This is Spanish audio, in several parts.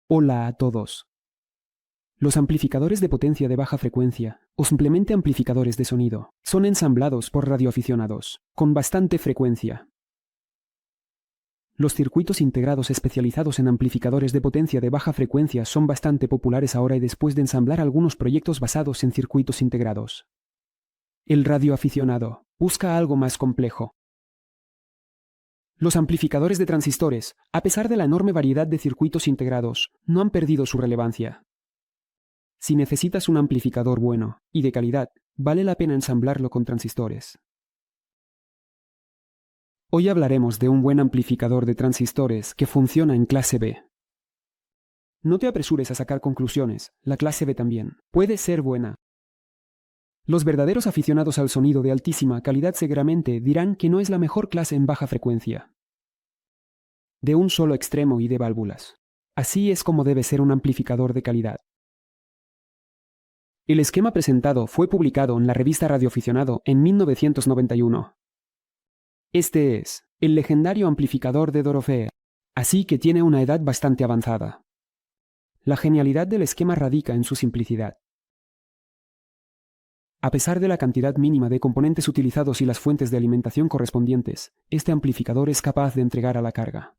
Hola a todos. Los amplificadores de potencia de baja frecuencia, o simplemente amplificadores de sonido, son ensamblados por radioaficionados, con bastante frecuencia. Los circuitos integrados especializados en amplificadores de potencia de baja frecuencia son bastante populares ahora y después de ensamblar algunos proyectos basados en circuitos integrados. El radioaficionado busca algo más complejo. Los amplificadores de transistores, a pesar de la enorme variedad de circuitos integrados, no han perdido su relevancia. Si necesitas un amplificador bueno y de calidad, vale la pena ensamblarlo con transistores. Hoy hablaremos de un buen amplificador de transistores que funciona en clase B. No te apresures a sacar conclusiones, la clase B también puede ser buena. Los verdaderos aficionados al sonido de altísima calidad seguramente dirán que no es la mejor clase en baja frecuencia, de un solo extremo y de válvulas. Así es como debe ser un amplificador de calidad. El esquema presentado fue publicado en la revista Radioaficionado en 1991. Este es el legendario amplificador de Dorothea, así que tiene una edad bastante avanzada. La genialidad del esquema radica en su simplicidad. A pesar de la cantidad mínima de componentes utilizados y las fuentes de alimentación correspondientes, este amplificador es capaz de entregar a la carga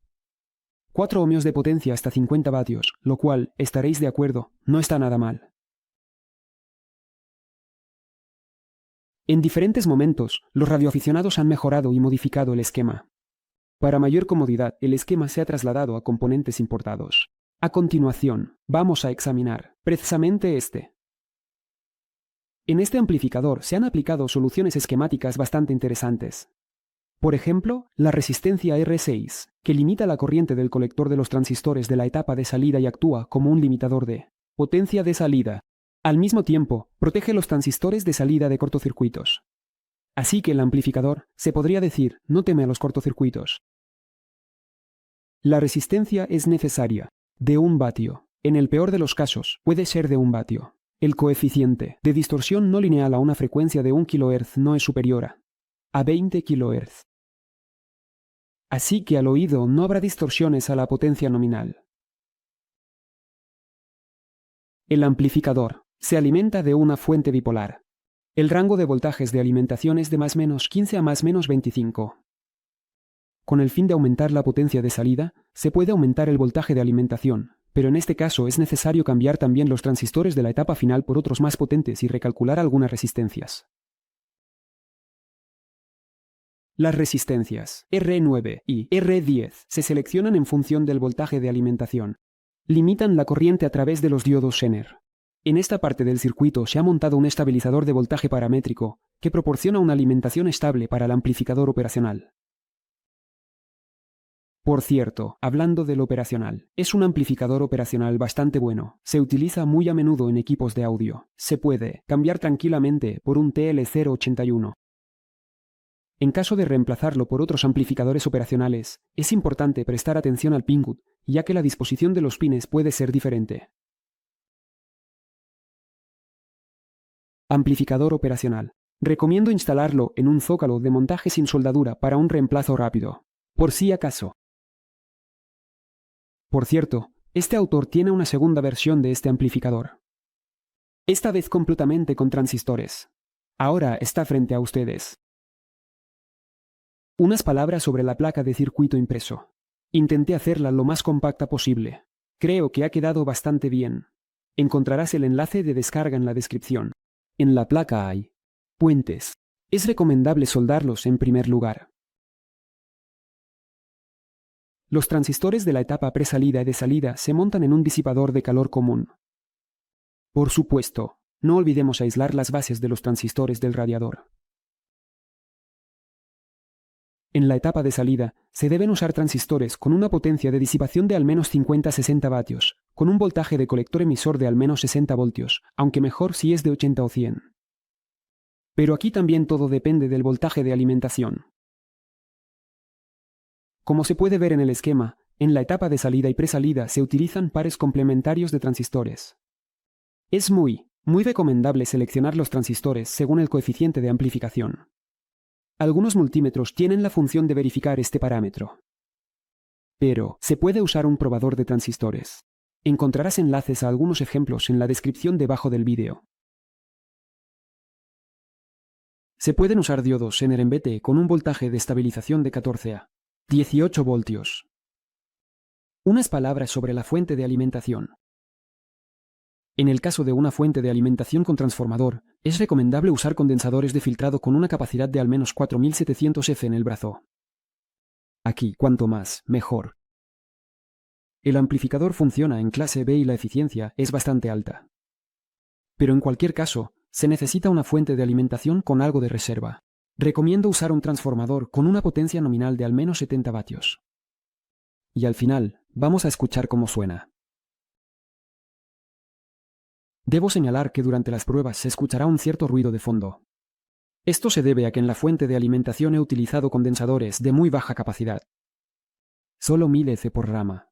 4 ohmios de potencia hasta 50 vatios, lo cual, estaréis de acuerdo, no está nada mal. En diferentes momentos, los radioaficionados han mejorado y modificado el esquema. Para mayor comodidad, el esquema se ha trasladado a componentes importados. A continuación, vamos a examinar precisamente este. En este amplificador se han aplicado soluciones esquemáticas bastante interesantes. Por ejemplo, la resistencia R6, que limita la corriente del colector de los transistores de la etapa de salida y actúa como un limitador de potencia de salida. Al mismo tiempo, protege los transistores de salida de cortocircuitos. Así que el amplificador, se podría decir, no teme a los cortocircuitos. La resistencia es necesaria, de 1 vatio. En el peor de los casos, puede ser de 1 vatio. El coeficiente de distorsión no lineal a una frecuencia de 1 kHz no es superior a 20 kHz. Así que al oído no habrá distorsiones a la potencia nominal. El amplificador se alimenta de una fuente bipolar. El rango de voltajes de alimentación es de +- 15 a +- 25. Con el fin de aumentar la potencia de salida, se puede aumentar el voltaje de alimentación, pero en este caso es necesario cambiar también los transistores de la etapa final por otros más potentes y recalcular algunas resistencias. Las resistencias R9 y R10 se seleccionan en función del voltaje de alimentación. Limitan la corriente a través de los diodos Zener. En esta parte del circuito se ha montado un estabilizador de voltaje paramétrico que proporciona una alimentación estable para el amplificador operacional. Por cierto, hablando del operacional, es un amplificador operacional bastante bueno. Se utiliza muy a menudo en equipos de audio. Se puede cambiar tranquilamente por un TL081. En caso de reemplazarlo por otros amplificadores operacionales, es importante prestar atención al pingut, ya que la disposición de los pines puede ser diferente. Amplificador operacional. Recomiendo instalarlo en un zócalo de montaje sin soldadura para un reemplazo rápido, por si acaso. Por cierto, este autor tiene una segunda versión de este amplificador. Esta vez completamente con transistores. Ahora está frente a ustedes. Unas palabras sobre la placa de circuito impreso. Intenté hacerla lo más compacta posible. Creo que ha quedado bastante bien. Encontrarás el enlace de descarga en la descripción. En la placa hay puentes. Es recomendable soldarlos en primer lugar. Los transistores de la etapa presalida y de salida se montan en un disipador de calor común. Por supuesto, no olvidemos aislar las bases de los transistores del radiador. En la etapa de salida, se deben usar transistores con una potencia de disipación de al menos 50-60 vatios, con un voltaje de colector emisor de al menos 60 voltios, aunque mejor si es de 80 o 100. Pero aquí también todo depende del voltaje de alimentación. Como se puede ver en el esquema, en la etapa de salida y presalida se utilizan pares complementarios de transistores. Es muy recomendable seleccionar los transistores según el coeficiente de amplificación. Algunos multímetros tienen la función de verificar este parámetro. Pero se puede usar un probador de transistores. Encontrarás enlaces a algunos ejemplos en la descripción debajo del vídeo. Se pueden usar diodos NRMBT con un voltaje de estabilización de 14 a 18 voltios. Unas palabras sobre la fuente de alimentación. En el caso de una fuente de alimentación con transformador, es recomendable usar condensadores de filtrado con una capacidad de al menos 4700 F en el brazo. Aquí, cuanto más, mejor. El amplificador funciona en clase B y la eficiencia es bastante alta. Pero en cualquier caso, se necesita una fuente de alimentación con algo de reserva. Recomiendo usar un transformador con una potencia nominal de al menos 70 vatios. Y al final, vamos a escuchar cómo suena. Debo señalar que durante las pruebas se escuchará un cierto ruido de fondo. Esto se debe a que en la fuente de alimentación he utilizado condensadores de muy baja capacidad. Solo 1000 F por rama.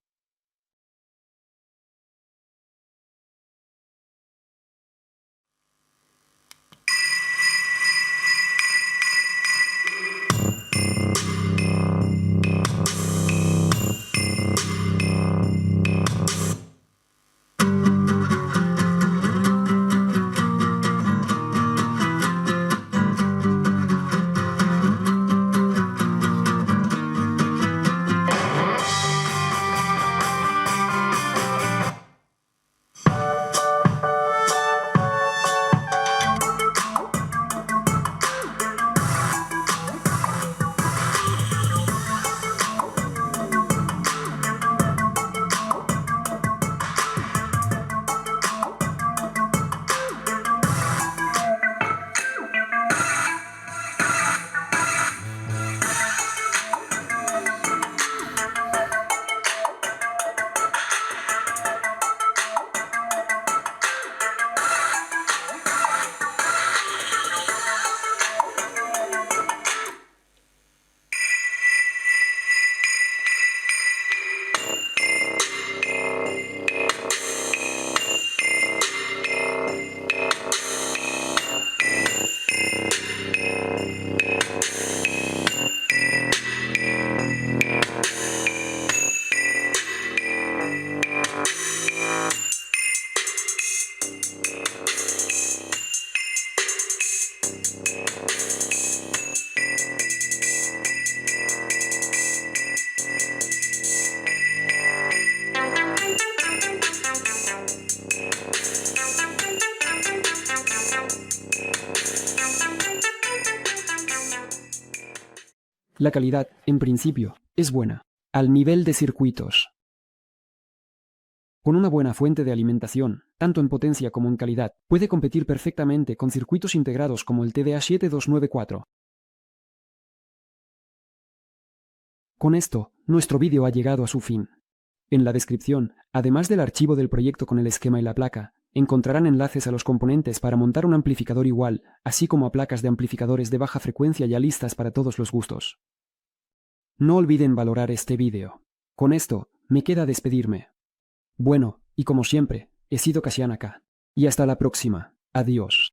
La calidad, en principio, es buena, al nivel de circuitos. Con una buena fuente de alimentación, tanto en potencia como en calidad, puede competir perfectamente con circuitos integrados como el TDA7294. Con esto, nuestro vídeo ha llegado a su fin. En la descripción, además del archivo del proyecto con el esquema y la placa, encontrarán enlaces a los componentes para montar un amplificador igual, así como a placas de amplificadores de baja frecuencia ya listas para todos los gustos. No olviden valorar este vídeo. Con esto, me queda despedirme. Bueno, y como siempre, he sido Kashian acá. Y hasta la próxima. Adiós.